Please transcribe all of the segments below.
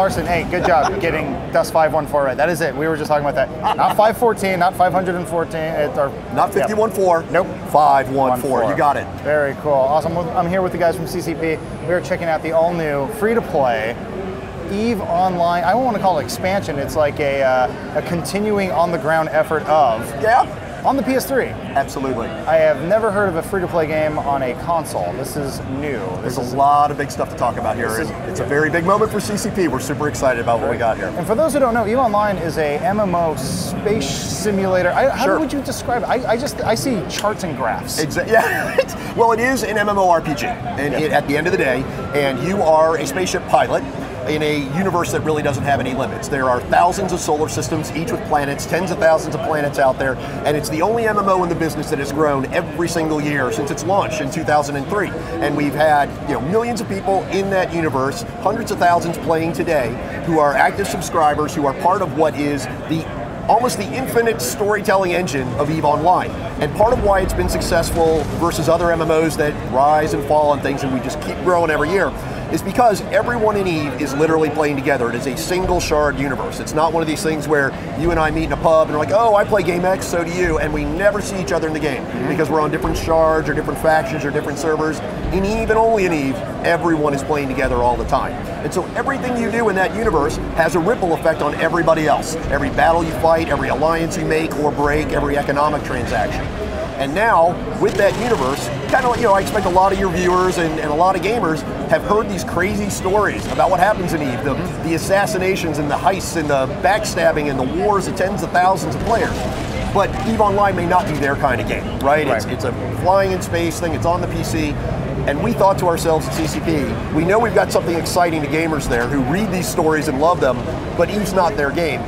Larson, hey, good job getting Dust 514 right. That is it. We were just talking about that. Not 514, not 514. Not 514. Nope. 514. You got it. Very cool. Awesome. I'm here with the guys from CCP. We are checking out the all-new, free-to-play EVE Online. I don't want to call it expansion. It's like a continuing on-the-ground effort of. Yeah. On the PS3. Absolutely. I have never heard of a free-to-play game on a console. This is new. There's a lot of big stuff to talk about here. It's a very big moment for CCP. We're super excited about what we got here. And for those who don't know, EVE Online is a MMO space simulator. How would you describe it? I see charts and graphs. Exactly. Yeah. Well, it is an MMORPG, and at the end of the day, and you are a spaceship pilot in a universe that really doesn't have any limits. There are thousands of solar systems, each with planets, tens of thousands of planets out there, and it's the only MMO in the business that has grown every single year since its launch in 2003. And we've had millions of people in that universe, hundreds of thousands playing today, who are active subscribers, who are part of what is almost the infinite storytelling engine of EVE Online. And part of why it's been successful versus other MMOs that rise and fall and things, and we just keep growing every year, is because everyone in EVE is literally playing together. It is a single shard universe. It's not one of these things where you and I meet in a pub and we're like, oh, I play game X, so do you, and we never see each other in the game because we're on different shards or different factions or different servers. In EVE and only in EVE, everyone is playing together all the time. And so everything you do in that universe has a ripple effect on everybody else. Every battle you fight, every alliance you make or break, every economic transaction. And now, with that universe, kind of, I expect a lot of your viewers and a lot of gamers have heard these crazy stories about what happens in EVE, the assassinations and the heists and the backstabbing and the wars of tens of thousands of players. But EVE Online may not be their kind of game, right? It's a flying in space thing, it's on the PC. And we thought to ourselves at CCP, we know we've got something exciting to gamers there who read these stories and love them, but EVE's not their game.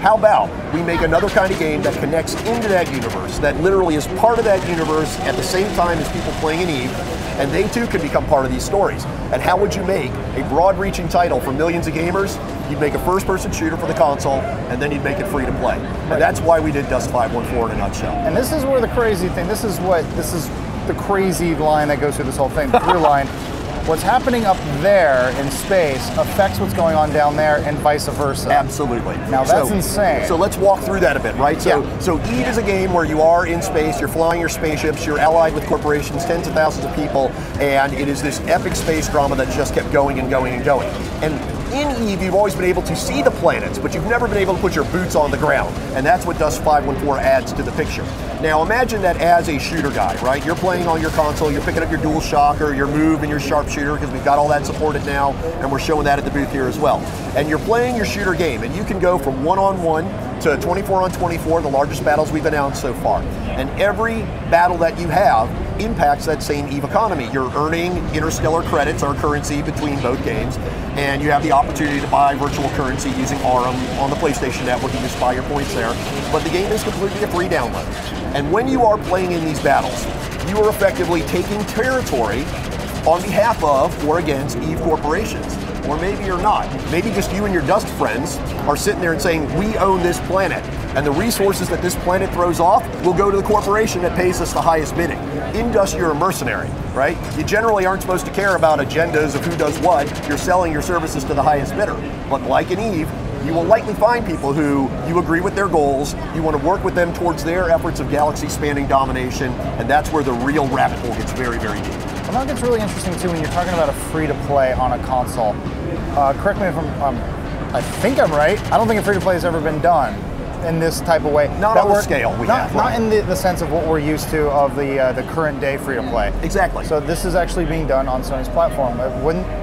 How about we make another kind of game that connects into that universe, that literally is part of that universe at the same time as people playing in EVE, and they too can become part of these stories. And how would you make a broad-reaching title for millions of gamers? You'd make a first-person shooter for the console, and then you'd make it free to play. And that's why we did Dust 514 in a nutshell. And this is where the crazy thing, this is the crazy line that goes through this whole thing, the through line. What's happening up there in space affects what's going on down there and vice versa. Absolutely. Now that's insane. So let's walk through that a bit, right? So EVE is a game where you are in space, you're flying your spaceships, you're allied with corporations, tens of thousands of people, and it is this epic space drama that just kept going and going and going. And in EVE, you've always been able to see the planets, but you've never been able to put your boots on the ground. And that's what Dust 514 adds to the picture. Now imagine that as a shooter guy, right? You're playing on your console, you're picking up your DualShock or your Move and your Sharpshooter, because we've got all that supported now, and we're showing that at the booth here as well. And you're playing your shooter game, and you can go from 1-on-1 to 24-on-24, the largest battles we've announced so far. And every battle that you have impacts that same EVE economy. You're earning interstellar credits, our currency, between both games, and you have the opportunity to buy virtual currency using ARM on the PlayStation Network. You just buy your points there. But the game is completely a free download. And when you are playing in these battles, you are effectively taking territory on behalf of or against EVE corporations. Or maybe you're not. Maybe just you and your Dust friends are sitting there and saying, we own this planet, and the resources that this planet throws off will go to the corporation that pays us the highest bidding. In Dust, you're a mercenary, right? You generally aren't supposed to care about agendas of who does what. You're selling your services to the highest bidder. But like in EVE, you will likely find people who you agree with their goals, you want to work with them towards their efforts of galaxy-spanning domination, and that's where the real rabbit hole gets very, very deep. Well, that gets really interesting too when you're talking about a free-to-play on a console. Correct me if I think I'm right. I don't think a free-to-play has ever been done in this type of way. Not on the scale we have. Not in the sense of what we're used to of the current day free-to-play. Exactly. So this is actually being done on Sony's platform.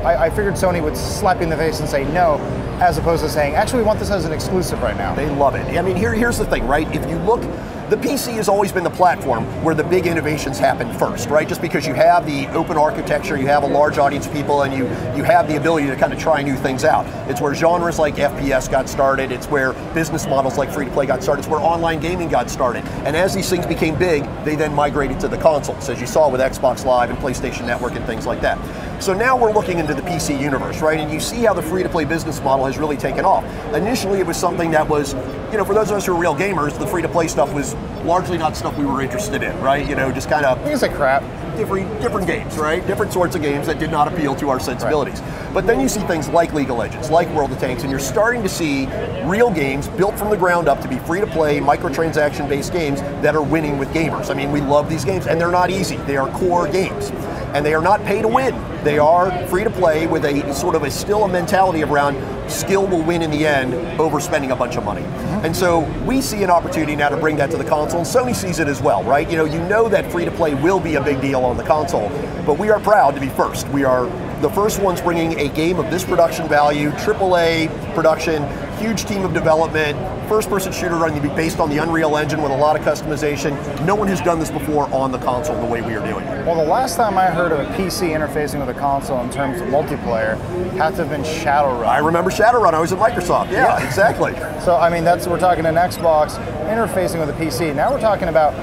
I figured Sony would slap you in the face and say no, as opposed to saying, actually we want this as an exclusive right now. They love it. I mean, here's the thing, right? If you look, the PC has always been the platform where the big innovations happen first, right? Just because you have the open architecture, you have a large audience of people, and you have the ability to kind of try new things out. It's where genres like FPS got started, it's where business models like free-to-play got started, it's where online gaming got started. And as these things became big, they then migrated to the consoles, as you saw with Xbox Live and PlayStation Network and things like that. So now we're looking into the PC universe, right? And you see how the free-to-play business model has really taken off. Initially, it was something that was, for those of us who are real gamers, the free-to-play stuff was largely not stuff we were interested in, right? Just kind of Things like crap. different games, right? Different sorts of games that did not appeal to our sensibilities. Right. But then you see things like League of Legends, like World of Tanks, and you're starting to see real games built from the ground up to be free-to-play, microtransaction-based games that are winning with gamers. I mean, we love these games, and they're not easy. They are core games. And they are not pay to win. They are free to play with a sort of still a mentality around skill will win in the end over spending a bunch of money. And so we see an opportunity now to bring that to the console, and Sony sees it as well, right? You know that free to play will be a big deal on the console, but we are proud to be first. We are the first ones bringing a game of this production value, AAA production, huge team of development, first-person shooter running to be based on the Unreal Engine with a lot of customization. No one has done this before on the console the way we are doing it. Well, the last time I heard of a PC interfacing with a console in terms of multiplayer had to have been Shadowrun. I remember Shadowrun. I was at Microsoft. Yeah, exactly. So, I mean, we're talking an Xbox interfacing with a PC. Now we're talking about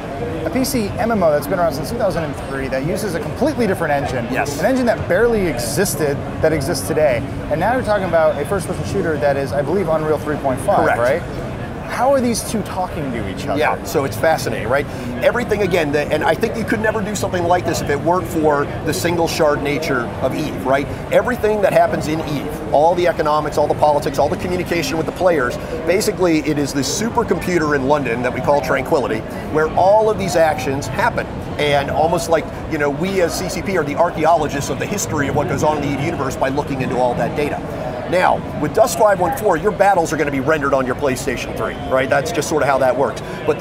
a PC MMO that's been around since 2003 that uses a completely different engine. Yes. An engine that barely existed that exists today. And now you're talking about a first-person shooter that is, I believe, Unreal 3.5, Correct. Right? How are these two talking to each other? Yeah, so it's fascinating, right? Everything, again, and I think you could never do something like this if it weren't for the single shard nature of EVE, right? Everything that happens in EVE, all the economics, all the politics, all the communication with the players, basically it is this supercomputer in London that we call Tranquility, where all of these actions happen. And almost like, we as CCP are the archaeologists of the history of what goes on in the EVE universe by looking into all that data. Now, with Dust 514, your battles are going to be rendered on your PlayStation 3, right? That's just sort of how that works. But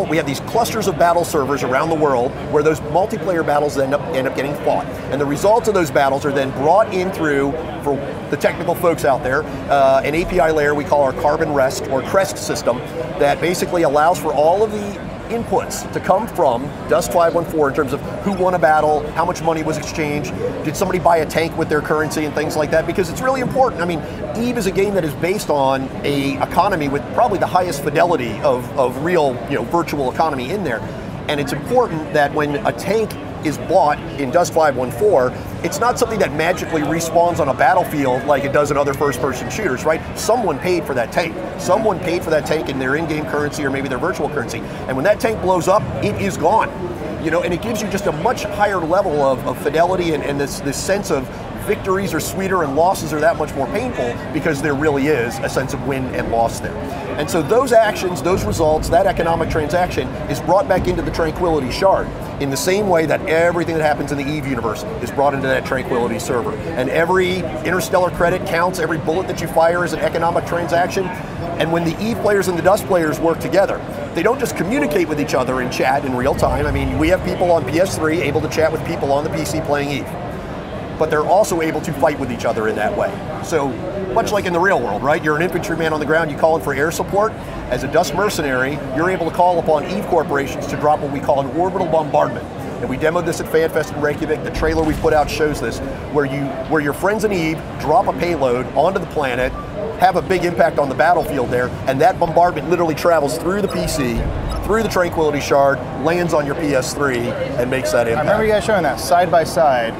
we have these clusters of battle servers around the world where those multiplayer battles end up getting fought. And the results of those battles are then brought in through, for the technical folks out there, an API layer we call our Carbon REST or CREST system that basically allows for all of the inputs to come from Dust 514 in terms of who won a battle, how much money was exchanged, did somebody buy a tank with their currency and things like that, because it's really important. I mean, EVE is a game that is based on a economy with probably the highest fidelity of real, virtual economy in there. And it's important that when a tank is bought in Dust 514, it's not something that magically respawns on a battlefield like it does in other first-person shooters, right? Someone paid for that tank. Someone paid for that tank in their in-game currency or maybe their virtual currency. And when that tank blows up, it is gone. And it gives you just a much higher level of fidelity and this sense of victories are sweeter and losses are that much more painful because there really is a sense of win and loss there. And so those actions, those results, that economic transaction is brought back into the Tranquility shard in the same way that everything that happens in the EVE universe is brought into that Tranquility server. And every interstellar credit counts, every bullet that you fire is an economic transaction. And when the EVE players and the Dust players work together, they don't just communicate with each other and chat in real time. I mean, we have people on PS3 able to chat with people on the PC playing EVE. But they're also able to fight with each other in that way. So much like in the real world, right? You're an infantryman on the ground, you call in for air support. As a Dust mercenary, you're able to call upon EVE corporations to drop what we call an orbital bombardment. And we demoed this at FanFest in Reykjavik. The trailer we put out shows this, where your friends in EVE drop a payload onto the planet, have a big impact on the battlefield there, and that bombardment literally travels through the PC, through the Tranquility shard, lands on your PS3, and makes that impact. I remember you guys showing that side by side.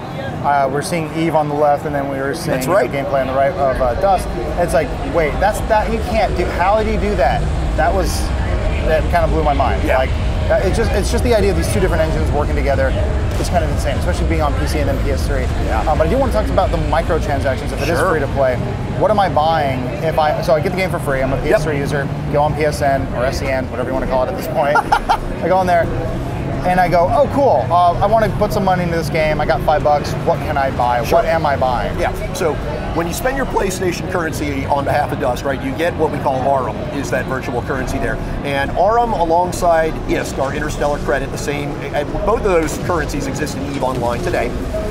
We're seeing EVE on the left, and then we were seeing gameplay on the right of Dust. It's like, wait, that you can't do. How did you do that? That kind of blew my mind. Yeah. Like, it's just the idea of these two different engines working together. It's kind of insane, especially being on PC and then PS3. Yeah. But I do want to talk about the microtransactions. If it is free to play, what am I buying? So I get the game for free. I'm a PS3 user. Go on PSN or SEN, whatever you want to call it at this point. I go on there. And I go, oh, cool. I want to put some money into this game. I got $5. What can I buy? Sure. What am I buying? Yeah. So when you spend your PlayStation currency on behalf of Dust, right, you get what we call ARM, is that virtual currency there. And ARM alongside ISK, our interstellar credit, the same, and both of those currencies exist in EVE Online today.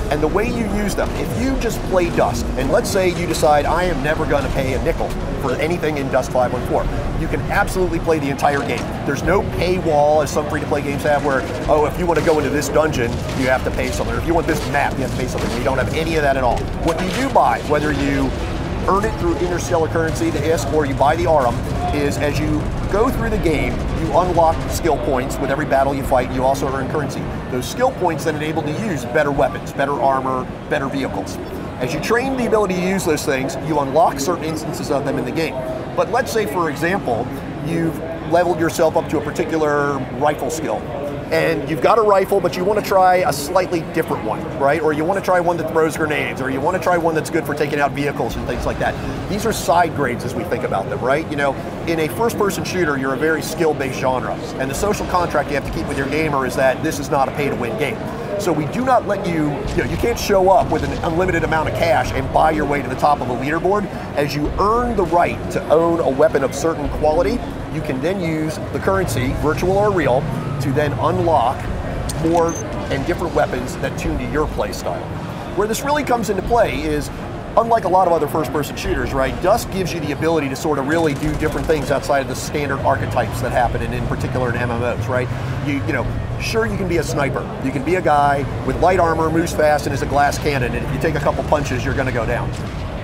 And the way you use them, if you just play Dust, and let's say you decide I am never going to pay a nickel for anything in Dust 514, you can absolutely play the entire game. There's no paywall, as some free-to-play games have, where, oh, if you want to go into this dungeon, you have to pay something. Or if you want this map, you have to pay something. We don't have any of that at all. What you do buy, whether you earn it through interstellar currency, the ISK, or you buy the ARM, is as you go through the game, you unlock skill points with every battle you fight. You also earn currency. Those skill points then enable you to use better weapons, better armor, better vehicles. As you train the ability to use those things, you unlock certain instances of them in the game. But let's say, for example, you've leveled yourself up to a particular rifle skill. And you've got a rifle, but you want to try a slightly different one, right? Or you want to try one that throws grenades, or you want to try one that's good for taking out vehicles and things like that. These are side grades as we think about them, right? You know, in a first-person shooter, you're a very skill-based genre. And the social contract you have to keep with your gamer is that this is not a pay-to-win game. So we do not let you, you can't show up with an unlimited amount of cash and buy your way to the top of a leaderboard. As you earn the right to own a weapon of certain quality, you can then use the currency, virtual or real, to then unlock more and different weapons that tune to your play style. Where this really comes into play is, unlike a lot of other first-person shooters, right, Dusk gives you the ability to sort of really do different things outside of the standard archetypes that happen, in particular in MMOs, right? You know, sure, you can be a sniper. You can be a guy with light armor, moves fast, and is a glass cannon, and if you take a couple punches, you're gonna go down.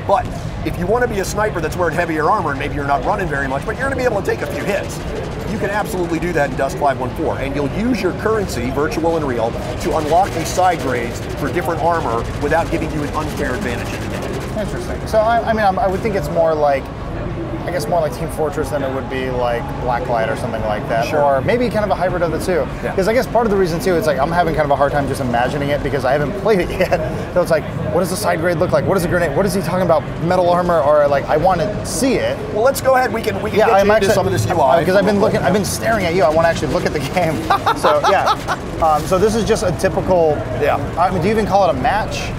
But if you want to be a sniper that's wearing heavier armor, and maybe you're not running very much, but you're going to be able to take a few hits, you can absolutely do that in Dusk 514. And you'll use your currency, virtual and real, to unlock these side grades for different armor without giving you an unfair advantage in the game. Interesting. So I mean, I would think it's more like, I guess more like Team Fortress than it would be like Blacklight or something like that. Sure. Or maybe kind of a hybrid of the two. Because I guess part of the reason too, it's like I'm having kind of a hard time just imagining it because I haven't played it yet. So it's like, what does the side grade look like? What is a grenade? What is he talking about? Metal armor? Or like, I want to see it. Well, let's go ahead. We can get I'm you actually, into some of this UI. Because I've been staring at you. I want to actually look at the game. So yeah. So this is just a typical. Yeah. I mean, do you even call it a match?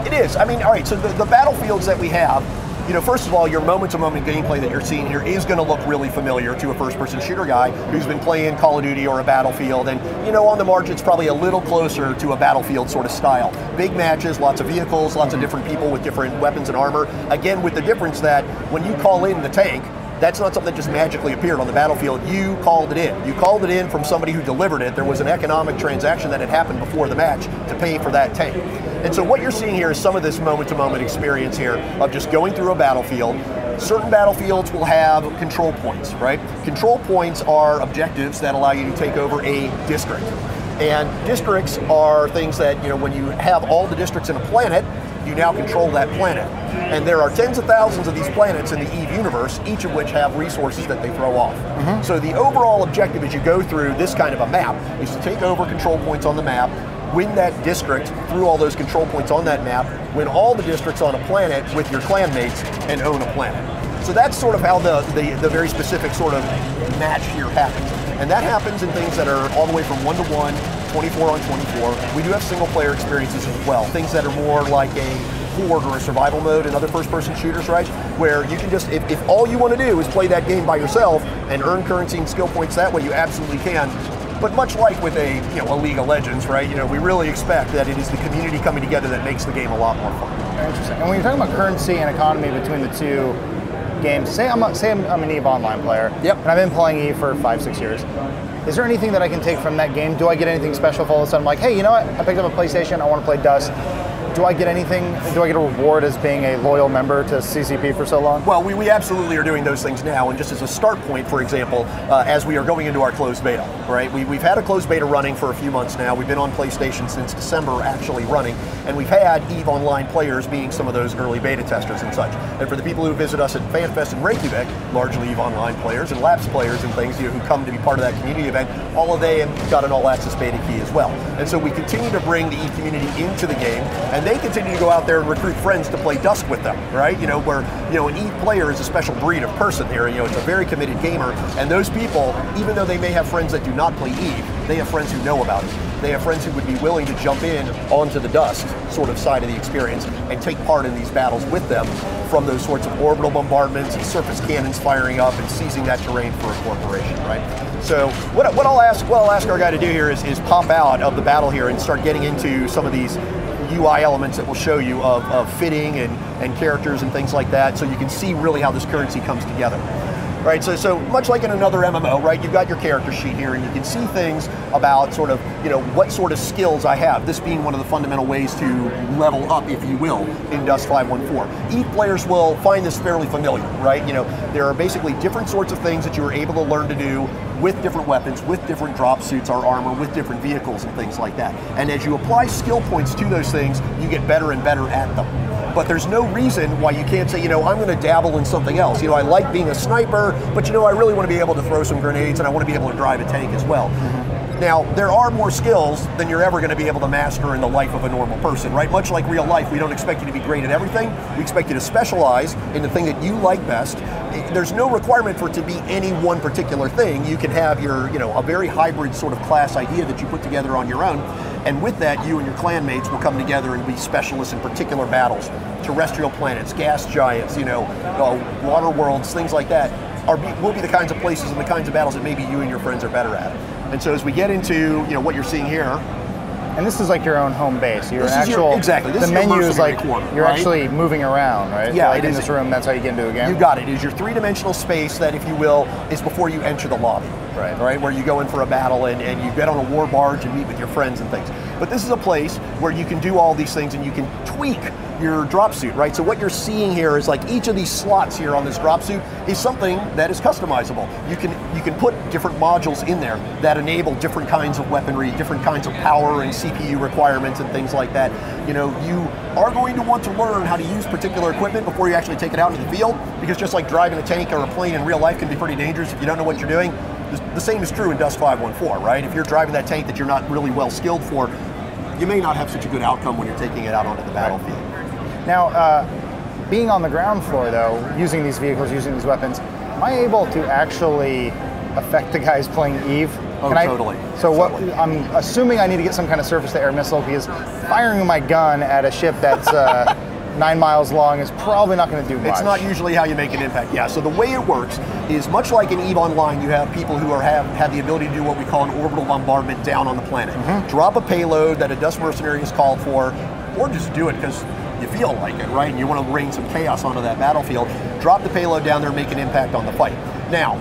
It is. I mean, all right. So the battlefields that we have. You know, first of all, your moment-to-moment gameplay that you're seeing here is going to look really familiar to a first-person shooter guy who's been playing Call of Duty or a Battlefield, and, you know, on the margin, it's probably a little closer to a Battlefield sort of style. Big matches, lots of vehicles, lots of different people with different weapons and armor. Again, with the difference that when you call in the tank, that's not something that just magically appeared on the battlefield. You called it in. You called it in from somebody who delivered it. There was an economic transaction that had happened before the match to pay for that tank. And so what you're seeing here is some of this moment-to-moment experience here of just going through a battlefield. Certain battlefields will have control points, right? Control points are objectives that allow you to take over a district. And districts are things that, you know, when you have all the districts in a planet, you now control that planet. And there are tens of thousands of these planets in the EVE universe, each of which have resources that they throw off. Mm-hmm. So the overall objective as you go through this kind of a map is to take over control points on the map, win that district through all those control points on that map, win all the districts on a planet with your clanmates, and own a planet. So that's sort of how the very specific sort of match here happens. And that happens in things that are all the way from 1-to-1, 24 on 24. We do have single player experiences as well, things that are more like a horde or a survival mode in other first-person shooters, right? Where you can just, if all you want to do is play that game by yourself and earn currency and skill points that way, you absolutely can. But much like with a League of Legends, right? You know, we really expect that it is the community coming together that makes the game a lot more fun. Very interesting. And when you're talking about currency and economy between the two games, say I'm an EVE Online player, yep, and I've been playing EVE for 5-6 years. Is there anything that I can take from that game? Do I get anything special if all of a sudden I'm like, hey, you know what? I picked up a PlayStation, I want to play Dusk. Do I get anything? Do I get a reward as being a loyal member to CCP for so long? Well, we absolutely are doing those things now. And just as a start point, for example, as we are going into our closed beta, right? We've had a closed beta running for a few months now. We've been on PlayStation since December actually running. And we've had EVE Online players being some of those early beta testers and such. And for the people who visit us at FanFest in Reykjavik, largely EVE Online players and Labs players and things, who come to be part of that community event, all of they have got an all-access beta key as well. And so we continue to bring the EVE community into the game, and they continue to go out there and recruit friends to play Dusk with them, right? Where an EVE player is a special breed of person here. It's a very committed gamer, and those people, even though they may have friends that do not play EVE, they have friends who know about it. They have friends who would be willing to jump in onto the Dusk sort of side of the experience and take part in these battles with them, from those sorts of orbital bombardments and surface cannons firing up and seizing that terrain for a corporation, right? So what I'll ask our guy to do here is pop out of the battle here and start getting into some of these UI elements that will show you of fitting and characters and things like that, so you can see really how this currency comes together. Right, so much like in another MMO, right, you've got your character sheet here, and you can see things about sort of, what sort of skills I have, this being one of the fundamental ways to level up, if you will, in Dust 514. EVE players will find this fairly familiar, right? There are basically different sorts of things that you are able to learn to do with different weapons, with different drop suits or armor, with different vehicles and things like that. And as you apply skill points to those things, you get better and better at them. But there's no reason why you can't say, I'm going to dabble in something else. I like being a sniper, but I really want to be able to throw some grenades, and I want to be able to drive a tank as well. Now, there are more skills than you're ever going to be able to master in the life of a normal person, right? Much like real life, we don't expect you to be great at everything. We expect you to specialize in the thing that you like best. There's no requirement for it to be any one particular thing. You can have your, a very hybrid sort of class idea that you put together on your own. And with that, you and your clan mates will come together and be specialists in particular battles. Terrestrial planets, gas giants, water worlds, things like that will be the kinds of places and the kinds of battles that maybe you and your friends are better at. And so as we get into what you're seeing here, and this is like your own home base. Exactly. The menu is like corner, you're actually moving around, right? Yeah, like in this room, that's how you get into a game. You got it. It is your three-dimensional space that, if you will, is before you enter the lobby. Right, where you go in for a battle and you get on a war barge and meet with your friends and things. But this is a place where you can do all these things and you can tweak your drop suit, right? So what you're seeing here is like each of these slots here on this drop suit is something that is customizable. You can put different modules in there that enable different kinds of weaponry, different kinds of power and CPU requirements and things like that. You are going to want to learn how to use particular equipment before you actually take it out into the field, because just like driving a tank or a plane in real life can be pretty dangerous if you don't know what you're doing. The same is true in Dust 514, right? If you're driving that tank that you're not really well skilled for, you may not have such a good outcome when you're taking it out onto the battlefield. Now, being on the ground floor though, using these vehicles, using these weapons, am I able to actually affect the guys playing EVE? Totally. Totally. I'm assuming I need to get some kind of surface-to-air missile, because firing my gun at a ship that's 9 miles long is probably not going to do much. It's not usually how you make an impact. Yeah, so the way it works is much like in EVE Online, you have people who have the ability to do what we call an orbital bombardment down on the planet. Drop a payload that a Dust Mercenary is called for, or just do it because you feel like it, right? And you want to rain some chaos onto that battlefield. Drop the payload down there, make an impact on the fight. Now,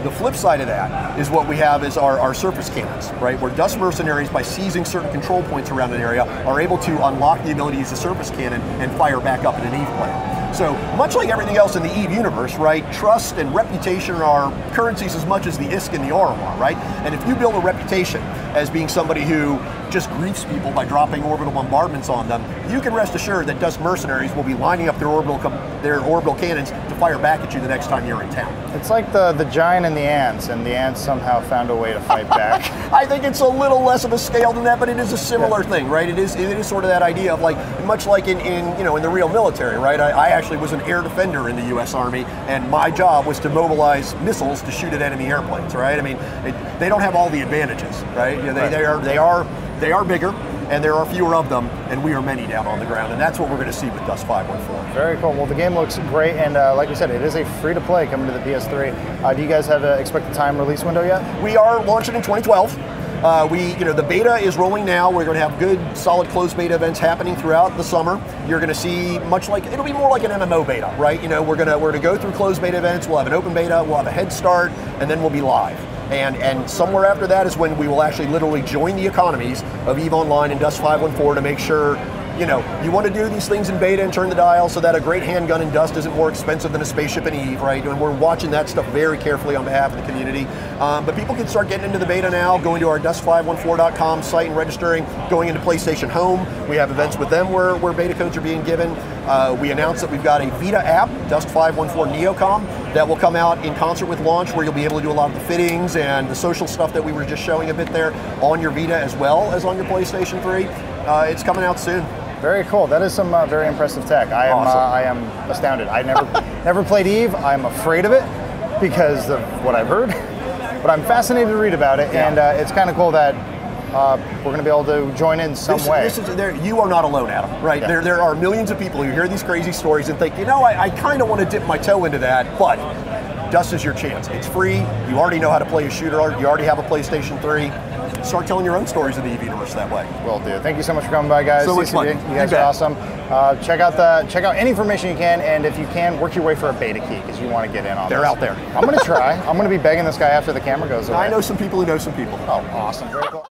the flip side of that is what we have is our surface cannons, right? Where Dust Mercenaries, by seizing certain control points around an area, are able to unlock the ability to use the surface cannon and fire back up in an EVE player. So much like everything else in the EVE universe, right? Trust and reputation are currencies as much as the ISK and the AURA are, right? And if you build a reputation as being somebody who just griefs people by dropping orbital bombardments on them, you can rest assured that Dust Mercenaries will be lining up their orbital cannons to fire back at you the next time you're in town. It's like the giant and the ants somehow found a way to fight back. I think it's a little less of a scale than that, but it is a similar thing, right? It is sort of that idea of like, much like in the real military, right? I actually was an air defender in the U.S. Army, and my job was to mobilize missiles to shoot at enemy airplanes, right? I mean, they don't have all the advantages, right? They are bigger, and there are fewer of them, and we are many down on the ground, and that's what we're going to see with Dust 514. Very cool. Well, the game looks great, and like we said, it is a free-to-play coming to the PS3. Do you guys have an expected time release window yet? We are launching in 2012. The beta is rolling now. We're going to have good, solid closed beta events happening throughout the summer. You're going to see it'll be more like an MMO beta, right? We're going to go through closed beta events. We'll have an open beta. We'll have a head start, and then we'll be live. And somewhere after that is when we will actually literally join the economies of EVE Online and Dust 514 to make sure, you want to do these things in beta and turn the dial so that a great handgun in Dust isn't more expensive than a spaceship in EVE, right? And we're watching that stuff very carefully on behalf of the community. But people can start getting into the beta now, going to our dust514.com site and registering, going into PlayStation Home. We have events with them where beta codes are being given. We announced that we've got a Vita app, Dust 514 Neocom, that will come out in concert with launch, where you'll be able to do a lot of the fittings and the social stuff that we were just showing a bit there on your Vita as well as on your PlayStation 3. It's coming out soon. Very cool. That is some very impressive tech. I am astounded. I never played EVE. I'm afraid of it because of what I've heard, but I'm fascinated to read about it, and it's kind of cool that we're going to be able to join in some way. You are not alone, Adam, right? Yeah. There are millions of people who hear these crazy stories and think, I kind of want to dip my toe into that, but Dust is your chance. It's free. You already know how to play a shooter. You already have a PlayStation 3. start telling your own stories of the EV universe that way. Will do. Thank you so much for coming by, guys. So much fun. You guys are awesome. Check out any information you can, and if you can, work your way for a beta key because you want to get in on. They're this. out there. I'm going to try. I'm going to be begging this guy after the camera goes away. I know some people who know some people. Oh, awesome. Very cool.